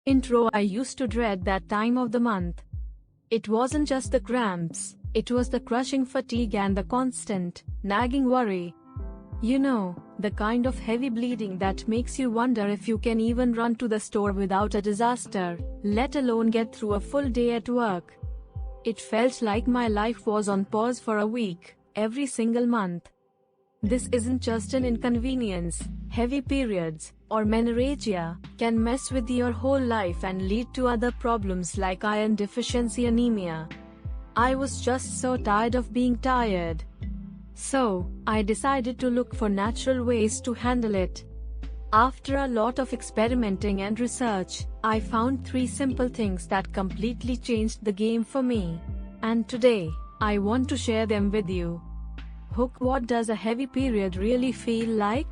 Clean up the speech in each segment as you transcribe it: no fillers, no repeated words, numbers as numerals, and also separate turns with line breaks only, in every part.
Intro. I used to dread that time of the month. It wasn't just the cramps, it was the crushing fatigue and the constant, nagging worry. You know, the kind of heavy bleeding that makes you wonder if you can even run to the store without a disaster, let alone get through a full day at work. It felt like my life was on pause for a week, every single month. This isn't just an inconvenience. Heavy periods, or menorrhagia, can mess with your whole life and lead to other problems like iron deficiency anemia. I was just so tired of being tired. So, I decided to look for natural ways to handle it. After a lot of experimenting and research, I found 3 simple things that completely changed the game for me. And today, I want to share them with you. Hook. What does a heavy period really feel like?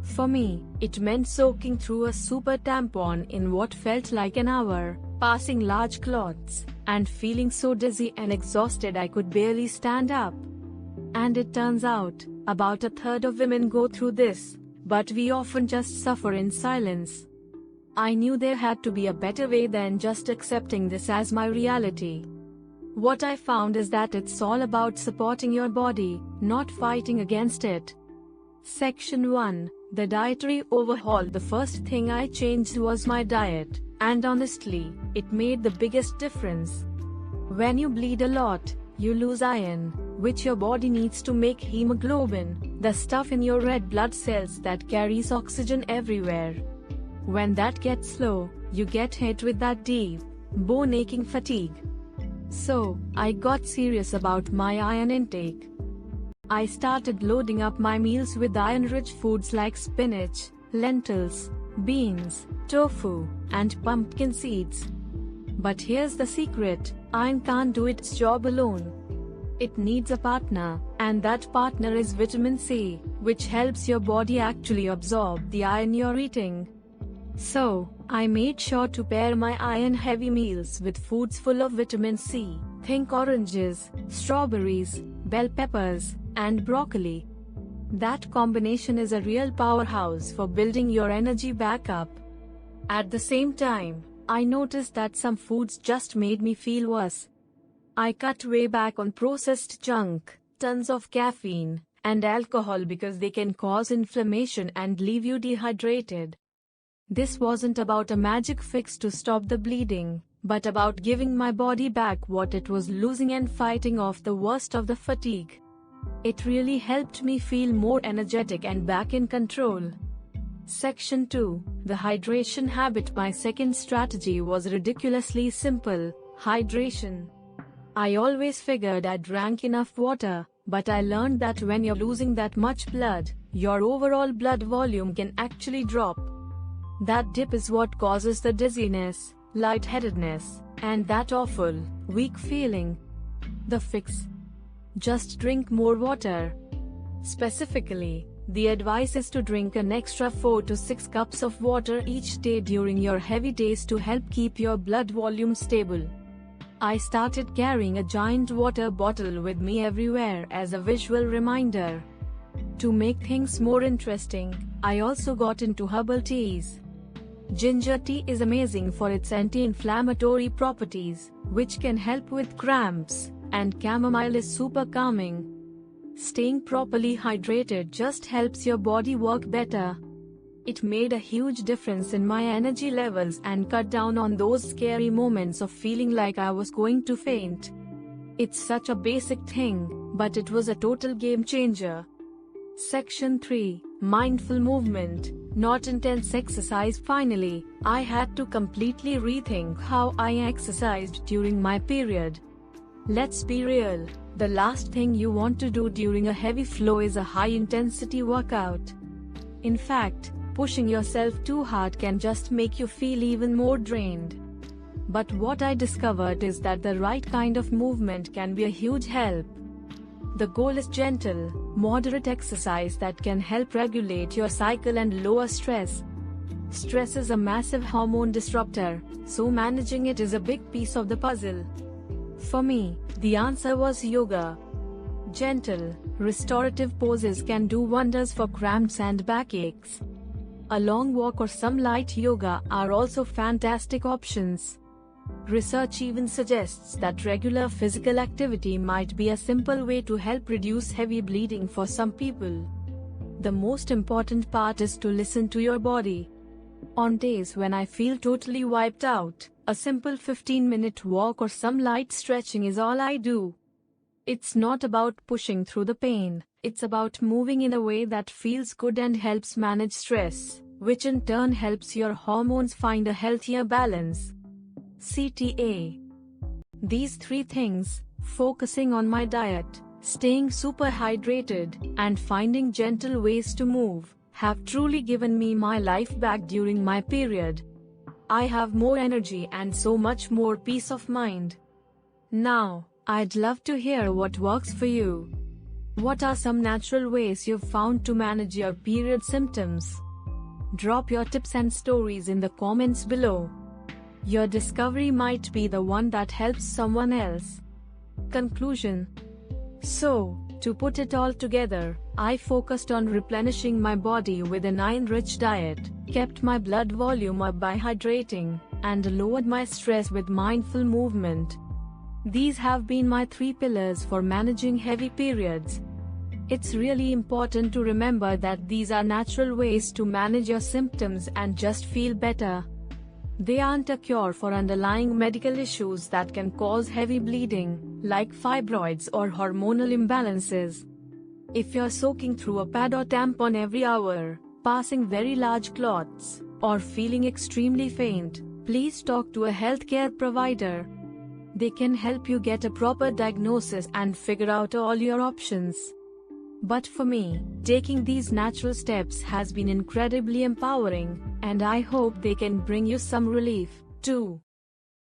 For me, it meant soaking through a super tampon in what felt like an hour, passing large clots, and feeling so dizzy and exhausted I could barely stand up. And it turns out, about a third of women go through this, but we often just suffer in silence. I knew there had to be a better way than just accepting this as my reality. What I found is that it's all about supporting your body, not fighting against it. Section 1. The Dietary Overhaul. The first thing I changed was my diet, and honestly, it made the biggest difference. When you bleed a lot, you lose iron, which your body needs to make hemoglobin, the stuff in your red blood cells that carries oxygen everywhere. When that gets low, you get hit with that deep, bone-aching fatigue. So, I got serious about my iron intake. I started loading up my meals with iron-rich foods like spinach, lentils, beans, tofu, and pumpkin seeds. But here's the secret: iron can't do its job alone. It needs a partner, and that partner is vitamin C, which helps your body actually absorb the iron you're eating. So, I made sure to pair my iron-heavy meals with foods full of vitamin C. Think oranges, strawberries, bell peppers, and broccoli. That combination is a real powerhouse for building your energy back up. At the same time, I noticed that some foods just made me feel worse. I cut way back on processed junk, tons of caffeine, and alcohol because they can cause inflammation and leave you dehydrated. This wasn't about a magic fix to stop the bleeding, but about giving my body back what it was losing and fighting off the worst of the fatigue. It really helped me feel more energetic and back in control. Section 2. The hydration habit. My second strategy was ridiculously simple: hydration. I always figured I drank enough water, but I learned that when you're losing that much blood, your overall blood volume can actually drop. That dip is what causes the dizziness, lightheadedness, and that awful, weak feeling. The fix: just drink more water. Specifically, the advice is to drink an extra 4 to 6 cups of water each day during your heavy days to help keep your blood volume stable. I started carrying a giant water bottle with me everywhere as a visual reminder. To make things more interesting, I also got into herbal teas. Ginger tea is amazing for its anti-inflammatory properties, which can help with cramps, and chamomile is super calming. Staying properly hydrated just helps your body work better. It made a huge difference in my energy levels and cut down on those scary moments of feeling like I was going to faint. It's such a basic thing, but it was a total game changer. Section 3. Mindful movement, not intense exercise. Finally, I had to completely rethink how I exercised during my period. Let's be real, the last thing you want to do during a heavy flow is a high-intensity workout. In fact, pushing yourself too hard can just make you feel even more drained. But what I discovered is that the right kind of movement can be a huge help. The goal is gentle, moderate exercise that can help regulate your cycle and lower stress. Stress is a massive hormone disruptor, so managing it is a big piece of the puzzle. For me, the answer was yoga. Gentle, restorative poses can do wonders for cramps and backaches. A long walk or some light yoga are also fantastic options. Research even suggests that regular physical activity might be a simple way to help reduce heavy bleeding for some people. The most important part is to listen to your body. On days when I feel totally wiped out, a simple 15-minute walk or some light stretching is all I do. It's not about pushing through the pain, it's about moving in a way that feels good and helps manage stress, which in turn helps your hormones find a healthier balance. CTA. These three things, focusing on my diet, staying super hydrated, and finding gentle ways to move, have truly given me my life back during my period. I have more energy and so much more peace of mind. Now, I'd love to hear what works for you. What are some natural ways you've found to manage your period symptoms? Drop your tips and stories in the comments below. Your discovery might be the one that helps someone else. Conclusion. So, to put it all together, I focused on replenishing my body with an iron-rich diet, kept my blood volume up by hydrating, and lowered my stress with mindful movement. These have been my 3 pillars for managing heavy periods. It's really important to remember that these are natural ways to manage your symptoms and just feel better. They aren't a cure for underlying medical issues that can cause heavy bleeding, like fibroids or hormonal imbalances. If you're soaking through a pad or tampon every hour, passing very large clots, or feeling extremely faint, please talk to a healthcare provider. They can help you get a proper diagnosis and figure out all your options. But for me, taking these natural steps has been incredibly empowering, and I hope they can bring you some relief, too.